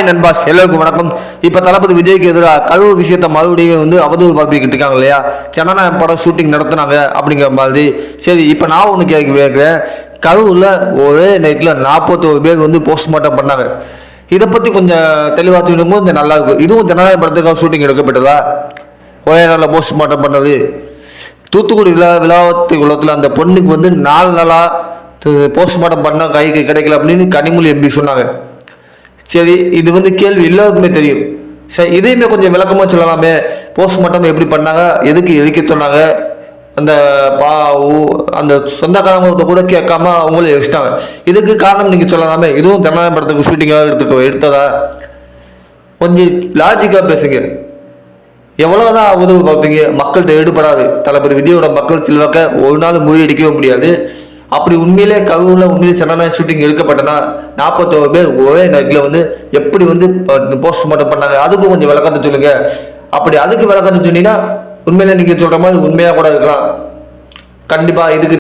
நண்பா, எல்லோருக்கும் வணக்கம். இப்போ தளபதி விஜய்க்கு எதிராக கரூர் விஷயத்த மறுபடியும் அவதூறு பரப்பிக்கிட்டு இருக்காங்க இல்லையா? ஜனநாயகம் படம் ஷூட்டிங் நடத்துனாங்க அப்படிங்கிற மாதிரி. சரி, இப்போ நான் ஒன்று கேட்குறேன். கரூரில் ஒரே நைட்டில் 41 பேர் போஸ்ட்மார்ட்டம் பண்ணாங்க. இதை பற்றி கொஞ்சம் தெளிவாக சொல்லும்போது கொஞ்சம் நல்லா இருக்கும். இதுவும் ஜனநாயக படத்துக்காக ஷூட்டிங் எடுக்கப்பட்டதா? ஒரே நாளில் போஸ்ட்மார்ட்டம் பண்ணது. தூத்துக்குடி விழாவத்தி குளத்தில் அந்த பொண்ணுக்கு 4 நாளாக போஸ்ட்மார்ட்டம் பண்ணால் கைக்கு கிடைக்கல அப்படின்னு கனிமொழி எம்பி சொன்னாங்க. சரி, இது கேள்வி எல்லாருக்குமே தெரியும். சரி, இதையுமே கொஞ்சம் விளக்கமாக சொல்லலாமே. போஸ்ட்மார்ட்டம் எப்படி பண்ணாங்க, எதுக்கு எதுக்க சொன்னாங்க, அந்த அந்த சொந்தக்காரங்க கூட கேட்காம அவங்களே வச்சுட்டாங்க. இதுக்கு காரணம் நீங்கள் சொல்லலாமே. இதுவும் ஜனநாயக படத்துக்கு ஷூட்டிங்காக எடுத்ததா? கொஞ்சம் லாஜிக்காக பேசுங்க. எவ்வளோதான் உதவி பார்ப்பீங்க? மக்கள்கிட்ட ஈடுபடாது. தளபதி விஜயோட மக்கள் செல்வாக்க ஒரு நாள் முறியடிக்கவே முடியாது. அப்படி உண்மையிலே கரூரில் உண்மையிலே ஜனநாயக ஷூட்டிங் எடுக்கப்பட்டனா 41 பேர் ஒரே நைட்டில் எப்படி போஸ்ட்மார்ட்டம் பண்ணாங்க, அதுக்கும் கொஞ்சம் விளக்கத்தை சொல்லுங்க. அப்படி அதுக்கு விளக்கத்தை சொன்னீங்கன்னா உண்மையிலே நீங்கள் சொல்கிற மாதிரி உண்மையாக கூட இருக்கலாம். கண்டிப்பாக இதுக்கு